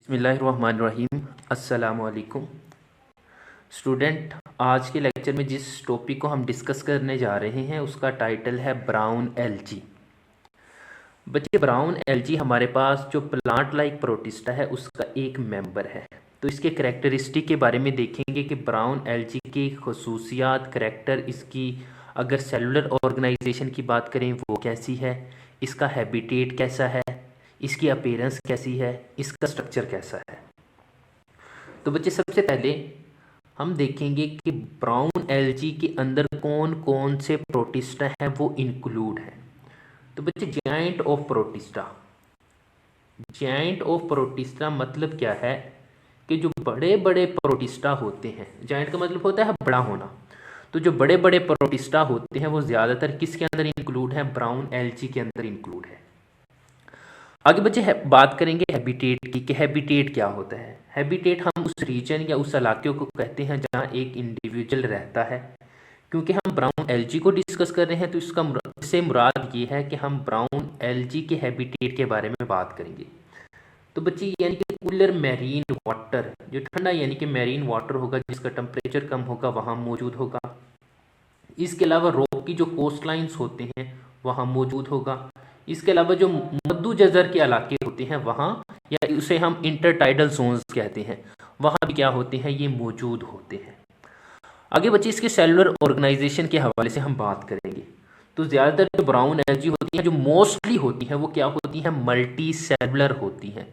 बिस्मिल्लाहिर्रहमानिर्रहीम। अस्सलामुअलैकुम स्टूडेंट। आज के लेक्चर में जिस टॉपिक को हम डिस्कस करने जा रहे हैं उसका टाइटल है ब्राउन एल्गी। बच्चे, ब्राउन एल्गी हमारे पास जो प्लांट लाइक प्रोटिस्टा है उसका एक मेंबर है। तो इसके करैक्टरिस्टिक के बारे में देखेंगे कि ब्राउन एल्गी की खसूसियात, करैक्टर, इसकी अगर सेलुलर ऑर्गेनाइजेशन की बात करें वो कैसी है, इसका हैबिटेट कैसा है, इसकी अपीयरेंस कैसी है, इसका स्ट्रक्चर कैसा है। तो बच्चे, सबसे पहले हम देखेंगे कि ब्राउन एल्गी के अंदर कौन कौन से प्रोटिस्टा हैं वो इंक्लूड हैं। तो बच्चे, giant of protista. Giant of protista मतलब क्या है कि जो बड़े बड़े प्रोटिस्टा होते हैं, जाइंट का मतलब होता है बड़ा होना, तो जो बड़े बड़े प्रोटिस्टा होते हैं वो ज़्यादातर किसके अंदर इंक्लूड है? ब्राउन एल्गी के अंदर इंक्लूड है। आगे बच्चे बात करेंगे हैबिटेट की कि हैबिटेट क्या होता है। हैबिटेट हम उस रीजन या उस इलाके को कहते हैं जहाँ एक इंडिविजुअल रहता है। क्योंकि हम ब्राउन एल्गी को डिस्कस कर रहे हैं तो इससे मुराद ये है कि हम ब्राउन एल्गी के हैबिटेट के बारे में बात करेंगे। तो बच्चे, यानी कि कूलर मैरीन वाटर, जो ठंडा यानी कि मैरीन वाटर होगा जिसका टेम्परेचर कम होगा वहाँ मौजूद होगा। इसके अलावा रॉक की जो कोस्ट लाइन्स होते हैं वहाँ मौजूद होगा। इसके अलावा जो मद्दू जज़र के इलाके होते हैं वहाँ, या उसे हम इंटरटाइडल जोन्स कहते हैं, वहाँ भी क्या होते हैं? ये मौजूद होते हैं। आगे बच्चे, इसके सेलुलर ऑर्गेनाइजेशन के हवाले से हम बात करेंगे। तो ज़्यादातर जो ब्राउन एल्गी होती हैं, जो मोस्टली होती हैं, वो क्या होती हैं? मल्टी सेलुलर होती हैं,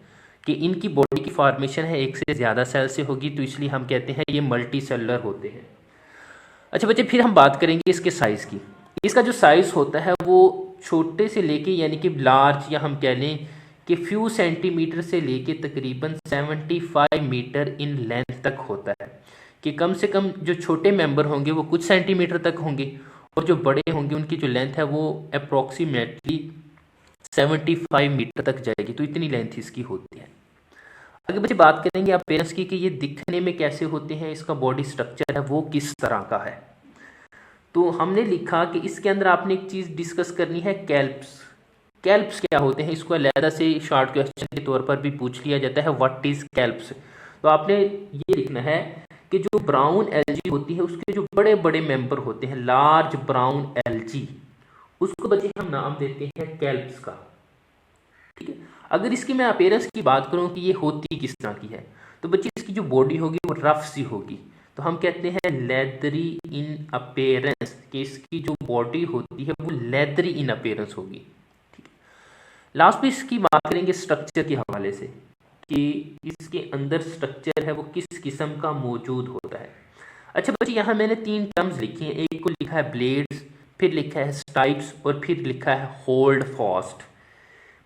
कि इनकी बॉडी की फॉर्मेशन है एक से ज़्यादा सेल से होगी, तो इसलिए हम कहते हैं ये मल्टी सेलुलर होते हैं। अच्छा बच्चे, फिर हम बात करेंगे इसके साइज़ की। इसका जो साइज़ होता है वो छोटे से लेके यानी कि लार्ज, या हम कह लें कि फ्यू सेंटीमीटर से लेके तकरीबन 75 मीटर इन लेंथ तक होता है। कि कम से कम जो छोटे मेंबर होंगे वो कुछ सेंटीमीटर तक होंगे और जो बड़े होंगे उनकी जो लेंथ है वो अप्रॉक्सीमेटली 75 मीटर तक जाएगी। तो इतनी लेंथ इसकी होती है। आगे बच्चे बात करेंगे अपीयरेंस की कि ये दिखने में कैसे होते हैं, इसका बॉडी स्ट्रक्चर है वो किस तरह का है। तो हमने लिखा कि इसके अंदर आपने एक चीज़ डिस्कस करनी है, कैल्प्स। कैल्प्स क्या होते हैं? इसको अलहदा से शॉर्ट क्वेश्चन के तौर पर भी पूछ लिया जाता है, व्हाट इज कैल्प्स। तो आपने ये लिखना है कि जो ब्राउन एल्गी होती है उसके जो बड़े बड़े मेंबर होते हैं, लार्ज ब्राउन एल्गी, उसको बच्चे हम नाम देते हैं कैल्प्स का। ठीक है। अगर इसकी मैं अपीयरेंस की बात करूं कि ये होती किस तरह की है, तो बच्चे इसकी जो बॉडी होगी वो रफ सी होगी, तो हम कहते हैं लेदरी इन अपीयरेंस, कि इसकी जो बॉडी होती है वो लेदरी इन अपीयरेंस होगी। ठीक है। लास्ट में इसकी बात करेंगे स्ट्रक्चर के हवाले से कि इसके अंदर स्ट्रक्चर है वो किस किस्म का मौजूद होता है। अच्छा बच्चे, यहाँ मैंने 3 टर्म्स लिखी हैं। एक को लिखा है ब्लेड्स, फिर लिखा है स्टाइप्स और फिर लिखा है होल्ड फास्ट।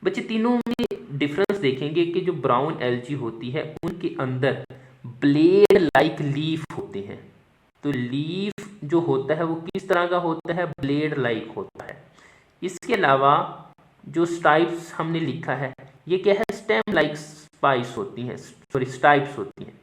बच्चे, तीनों में डिफरेंस देखेंगे कि जो ब्राउन एल्गी होती है उनके अंदर ब्लेड लाइक लीफ होते हैं। तो लीफ जो होता है वो किस तरह का होता है? ब्लेड लाइक होता है। इसके अलावा जो स्टाइप्स हमने लिखा है ये क्या है? स्टेम लाइक स्पाइस होती हैं, सॉरी स्टाइप्स होती हैं।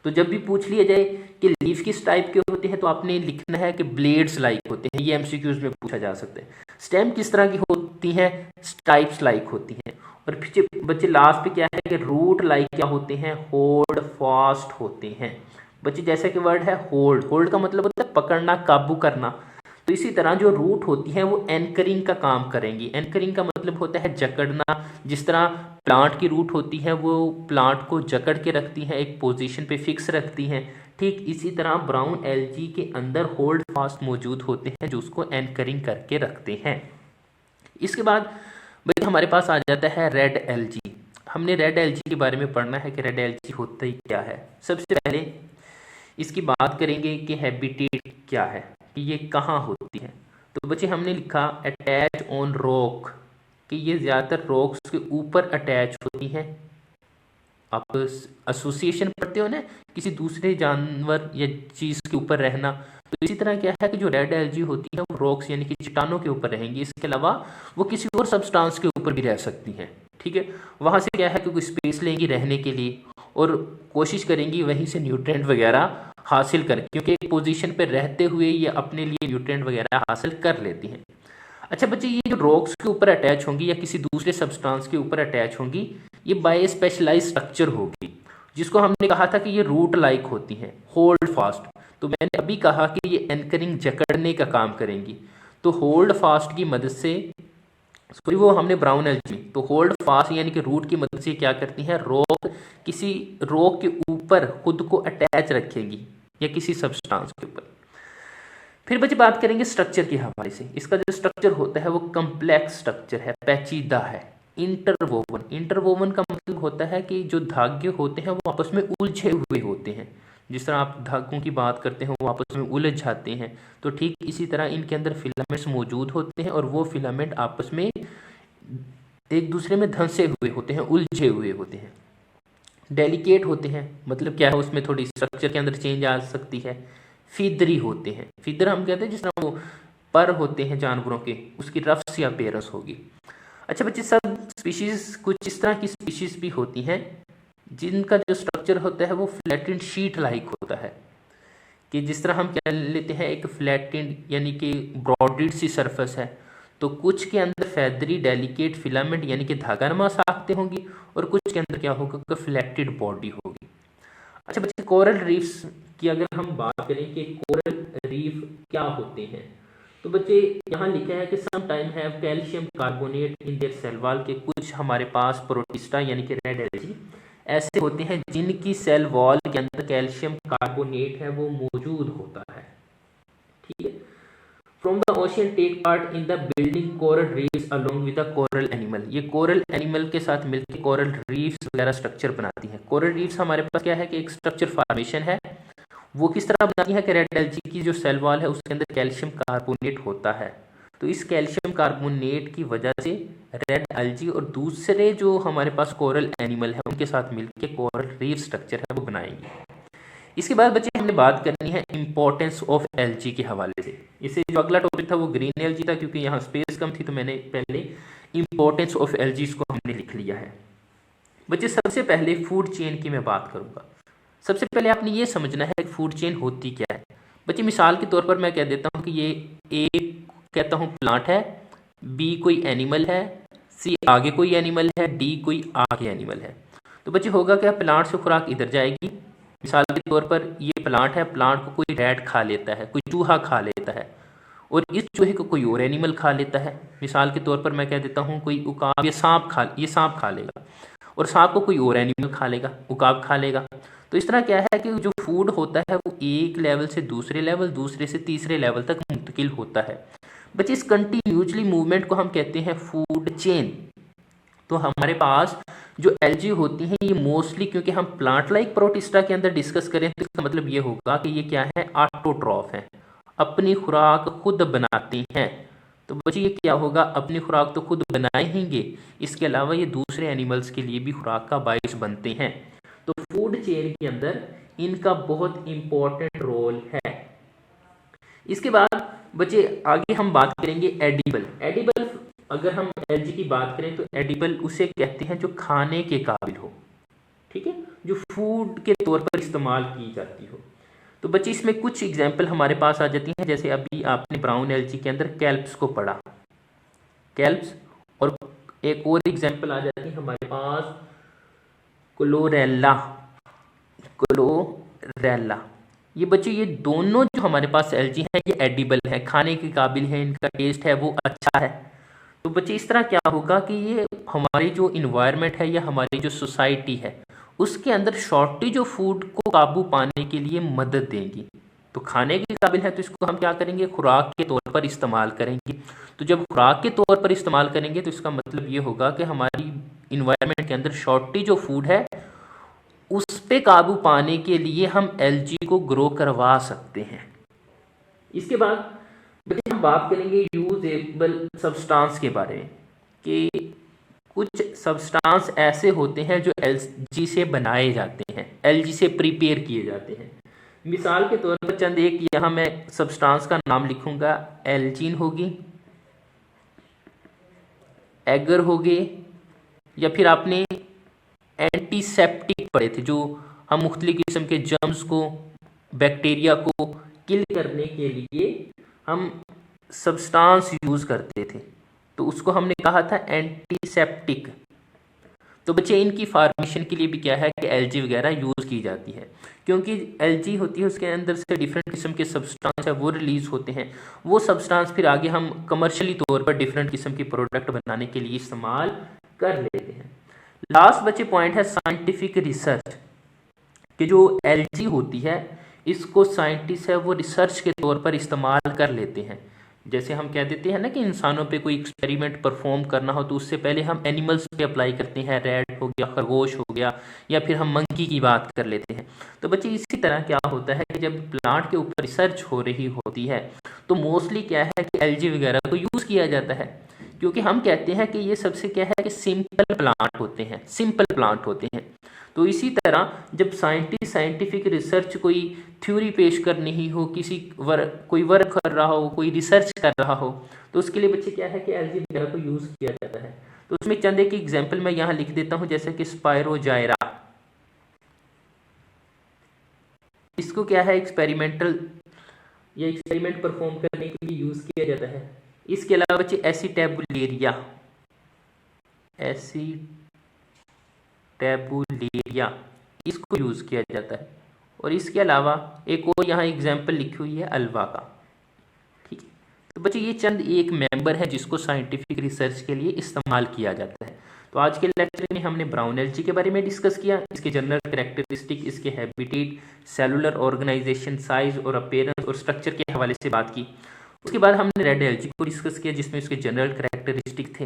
तो जब भी पूछ लिया जाए कि लीफ किस टाइप के होते हैं तो आपने लिखना है कि ब्लेड्स लाइक होते हैं। ये एमसीक्यूज में पूछा जा सकता है। स्टेम किस तरह की होती हैं? स्टाइप्स लाइक होती हैं। और फिर बच्चे लास्ट पे क्या है कि रूट लाइक क्या होते हैं? होल्ड फास्ट होते हैं। बच्चे, जैसा कि वर्ड है होल्ड, होल्ड का मतलब होता है पकड़ना, काबू करना। तो इसी तरह जो रूट होती हैं वो एंकरिंग का काम करेंगी। एंकरिंग का मतलब होता है जकड़ना। जिस तरह प्लांट की रूट होती है वो प्लांट को जकड़ के रखती हैं, एक पोजीशन पे फिक्स रखती हैं, ठीक इसी तरह ब्राउन एल्गी के अंदर होल्ड फास्ट मौजूद होते हैं जो उसको एंकरिंग करके रखते हैं। इसके बाद भाई हमारे पास आ जाता है रेड एल्गी। हमने रेड एल्गी के बारे में पढ़ना है कि रेड एल्गी होता ही क्या है। सबसे पहले इसकी बात करेंगे कि हैबिटेट क्या है, कि ये कहाँ होती है। तो बच्चे, हमने लिखा अटैच ऑन रॉक, कि ये ज़्यादातर रॉक्स के ऊपर अटैच होती हैं। आप एसोसिएशन पढ़ते हो ना, किसी दूसरे जानवर या चीज़ के ऊपर रहना, तो इसी तरह क्या है कि जो रेड एल्गी होती है वो रॉक्स यानी कि चट्टानों के ऊपर रहेंगी। इसके अलावा वो किसी और सब्सटेंस के ऊपर भी रह सकती हैं। ठीक है। वहाँ से क्या है कि कोई स्पेस लेंगी रहने के लिए और कोशिश करेंगी वहीं से न्यूट्रिएंट वगैरह हासिल कर, क्योंकि एक पोजीशन पर रहते हुए ये अपने लिए न्यूट्रिएंट वगैरह हासिल कर लेती हैं। अच्छा बच्चे, ये जो रॉक्स के ऊपर अटैच होंगी या किसी दूसरे सब्सटेंस के ऊपर अटैच होंगी, ये बाय स्पेशलाइज स्ट्रक्चर होगी, जिसको हमने कहा था कि ये रूट लाइक होती हैं, होल्ड फास्ट। तो मैंने अभी कहा कि ये एंकरिंग, जकड़ने का काम करेंगी। तो होल्ड फास्ट की मदद से, सॉरी वो हमने ब्राउन एल्गी, तो होल्ड फास्ट यानी कि रूट की मदद से क्या करती हैं, रॉक किसी रॉक के ऊपर खुद को अटैच रखेगी या किसी सब्सटेंस के ऊपर। फिर बच्चे बात करेंगे स्ट्रक्चर के हवाले से। इसका जो स्ट्रक्चर होता है वो कम्प्लेक्स स्ट्रक्चर है, पेचीदा है। इंटरवोवन, इंटरवोवन का मतलब होता है कि जो धागे होते हैं वो आपस में उलझे हुए होते हैं। जिस तरह आप धागों की बात करते हैं वो आपस में उलझ जाते हैं, तो ठीक इसी तरह इनके अंदर फिलामेंट्स मौजूद होते हैं और वो फिलामेंट आपस में एक दूसरे में धंसे हुए होते हैं, उलझे हुए होते हैं। डेलिकेट होते हैं, मतलब क्या है, उसमें थोड़ी स्ट्रक्चर के अंदर चेंज आ सकती है। फिदरी होते हैं, फिदर हम कहते हैं जिस तरह वो पर होते हैं जानवरों के, उसकी रफ सी अपीयरेंस होगी। अच्छा बच्चे, सब स्पीशीज कुछ इस तरह की स्पीशीज भी होती हैं जिनका जो स्ट्रक्चर होता है वो फ्लैटेंड शीट लाइक होता है, कि जिस तरह हम कह लेते हैं एक फ्लैटेंड यानी कि ब्रॉडेड सी सरफेस है, तो कुछ के अंदर फैदरी डेलिकेट फिलामेंट यानी कि धागानुमा साख्तें होंगी और कुछ के अंदर क्या होगा कि फ्लैटेड बॉडी होगी। अच्छा बच्चे, कोरल रीफ्स की अगर हम बात करें कि कोरल रीफ क्या होते हैं, तो बच्चे यहाँ लिखा है कि some time have calcium carbonate in their cell wall, के कुछ हमारे पास प्रोटिस्टा यानी कि रेड एल्गी ऐसे होते हैं जिनकी सेल वॉल के अंदर कैल्शियम कार्बोनेट है वो मौजूद होता है। ठीक है। From the ocean take part in the building coral reefs along with the coral animal, ये कोरल एनिमल के साथ मिलकर कोरल रीफ्स वगैरह स्ट्रक्चर बनाती हैं। कोरल रीफ्स हमारे पास क्या है कि एक स्ट्रक्चर फॉर्मेशन है, वो किस तरह बनाती है कि रेड एल्गी की जो सेल वॉल है उसके अंदर कैल्शियम कार्बोनेट होता है, तो इस कैल्शियम कार्बोनेट की वजह से रेड एल्गी और दूसरे जो हमारे पास कोरल एनिमल है उनके साथ मिलकर कोरल रीफ स्ट्रक्चर है वो बनाएंगे। इसके बाद बच्चे हमने बात करनी है इंपॉर्टेंस ऑफ एल्गी के हवाले से। इससे जो अगला टॉपिक था वो ग्रीन एल्गी था, क्योंकि यहाँ स्पेस कम थी तो मैंने पहले इंपॉर्टेंस ऑफ एल्गी को हमने लिख लिया है। बच्चे सबसे पहले फूड चेन की मैं बात करूंगा। सबसे पहले आपने ये समझना है कि फूड चेन होती क्या है। बच्चे मिसाल के तौर पर मैं कह देता हूँ कि ये ए कहता हूँ प्लांट है, बी कोई एनिमल है, सी आगे कोई एनिमल है, डी कोई आगे एनिमल है। तो बच्चे होगा क्या, प्लांट से खुराक इधर जाएगी। मिसाल के तौर पर ये प्लांट है, प्लांट को कोई रैट खा लेता है, कोई चूहा खा लेता है, और इस चूहे को कोई और एनिमल खा लेता है। मिसाल के तौर पर मैं कह देता हूँ कोई उकाब, ये सांप खा लेगा, और सांप को कोई और एनिमल खा लेगा, उकाब खा लेगा। तो इस तरह क्या है कि जो फूड होता है वो एक लेवल से दूसरे लेवल, दूसरे से तीसरे लेवल तक मुंतकिल होता है। बच्चे इस कंटिन्यूसली मूवमेंट को हम कहते हैं फूड चेन। तो हमारे पास जो एल्गी होती हैं ये मोस्टली, क्योंकि हम प्लांट लाइक प्रोटिस्टा के अंदर डिस्कस करें तो इसका मतलब ये होगा कि ये क्या है, ऑटोट्रॉफ है, अपनी खुराक खुद बनाती हैं। तो बच्चे ये क्या होगा, अपनी खुराक तो खुद बनाएंगे, इसके अलावा ये दूसरे एनिमल्स के लिए भी खुराक का बायस बनते हैं। तो फूड चेन के अंदर इनका बहुत इंपॉर्टेंट रोल है। इसके बाद बच्चे आगे हम बात करेंगे एडिबल। एडिबल अगर हम एल्गी की बात करें तो एडिबल उसे कहते हैं जो खाने के काबिल हो, ठीक है, जो फूड के तौर पर इस्तेमाल की जाती हो। तो बच्चे इसमें कुछ एग्जाम्पल हमारे पास आ जाती हैं, जैसे अभी आपने ब्राउन एल्गी के अंदर कैल्प्स को पढ़ा, कैल्प्स, और एक और एग्जाम्पल आ जाती है हमारे पास क्लोरेला, क्लोरेला। ये बच्चे ये दोनों जो हमारे पास एल्गी हैं ये एडिबल है, खाने के काबिल है, इनका टेस्ट है वो अच्छा है। तो बच्चे इस तरह क्या होगा कि ये हमारी जो इन्वायरमेंट है या हमारी जो सोसाइटी है उसके अंदर शॉर्टेज ऑफ फूड को काबू पाने के लिए मदद देंगी। तो खाने के काबिल है तो इसको हम क्या करेंगे, खुराक के तौर पर इस्तेमाल करेंगे। तो जब खुराक के तौर पर इस्तेमाल करेंगे तो इसका मतलब ये होगा कि हमारी इन्वायरमेंट के अंदर शॉर्टेज ऑफ फूड है, उस पे काबू पाने के लिए हम एल्गी को ग्रो करवा सकते हैं। इसके बाद बच्चे हम बात करेंगे यूजेबल सब्सटेंस के बारे में, कि कुछ सब्सटेंस ऐसे होते हैं जो एल्गी से बनाए जाते हैं, एल्गी से प्रिपेयर किए जाते हैं। मिसाल के तौर पर चंद एक यहाँ मैं सब्सटेंस का नाम लिखूंगा, एल्जीन होगी, एगर होगे, या फिर आपने एंटीसेप्टिक पढ़े थे जो हम मुख्तलिफ किस्म के जर्म्स को, बैक्टीरिया को किल करने के लिए हम सब्सटेंस यूज़ करते थे, तो उसको हमने कहा था एंटीसेप्टिक। तो बच्चे इनकी फार्मेशन के लिए भी क्या है कि एलजी वगैरह यूज़ की जाती है, क्योंकि एलजी होती है उसके अंदर से डिफरेंट किस्म के सब्सटेंस है वो रिलीज होते हैं। वो सब्सटेंस फिर आगे हम कमर्शियली तौर पर डिफरेंट किस्म की प्रोडक्ट बनाने के लिए इस्तेमाल कर लेते हैं। लास्ट बच्चे पॉइंट है साइंटिफिक रिसर्च, कि जो एलजी होती है इसको साइंटिस्ट है वो रिसर्च के तौर पर इस्तेमाल कर लेते हैं। जैसे हम कह देते हैं ना कि इंसानों पे कोई एक्सपेरिमेंट परफॉर्म करना हो तो उससे पहले हम एनिमल्स पे अप्लाई करते हैं, रैट हो गया, खरगोश हो गया, या फिर हम मंकी की बात कर लेते हैं। तो बच्चे इसी तरह क्या होता है कि जब प्लांट के ऊपर रिसर्च हो रही होती है तो मोस्टली क्या है कि एलजी वगैरह को यूज़ किया जाता है, क्योंकि हम कहते हैं कि ये सबसे क्या है कि सिंपल प्लांट होते हैं, सिंपल प्लांट होते हैं। तो इसी तरह जब साइंटिफिक रिसर्च कोई थ्योरी पेश करनी ही हो, कोई वर्क कर रहा हो, कोई रिसर्च कर रहा हो, तो उसके लिए बच्चे क्या है कि एलजी वगैरह को यूज़ किया जाता है। तो उसमें चंद एक एग्जाम्पल मैं यहाँ लिख देता हूँ, जैसे कि स्पायरोजायरा, इसको क्या है एक्सपेरिमेंट परफॉर्म करने के लिए यूज़ किया जाता है। इसके अलावा बच्चे एसीटेबुलेरिया इसको यूज़ किया जाता है। और इसके अलावा एक और यहाँ एग्जाम्पल लिखी हुई है अल्वा का। ठीक है, तो बच्चे ये चंद एक मेंबर है जिसको साइंटिफिक रिसर्च के लिए इस्तेमाल किया जाता है। तो आज के लेक्चर में हमने ब्राउन एल्गी के बारे में डिस्कस किया, इसके जनरल कैरेक्टरिस्टिक, इसके हैबिटेट, सेलुलर ऑर्गेनाइजेशन, साइज और अपीयरेंस और स्ट्रक्चर के हवाले से बात की। उसके बाद हमने रेड एल्गी को डिस्कस किया जिसमें उसके जनरल कैरेक्टरिस्टिक थे।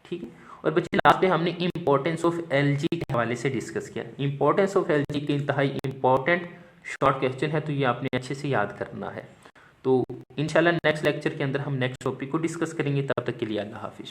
ठीक है, और बच्चे लास्ट में हमने इंपॉर्टेंस ऑफ एलजी के हवाले से डिस्कस किया। इंपॉर्टेंस ऑफ एलजी के इंतहाई इंपॉर्टेंट शॉर्ट क्वेश्चन है, तो ये आपने अच्छे से याद करना है। तो इंशाल्लाह नेक्स्ट लेक्चर के अंदर हम नेक्स्ट टॉपिक को डिस्कस करेंगे। तब तक के लिए अल्लाह हाफिज़।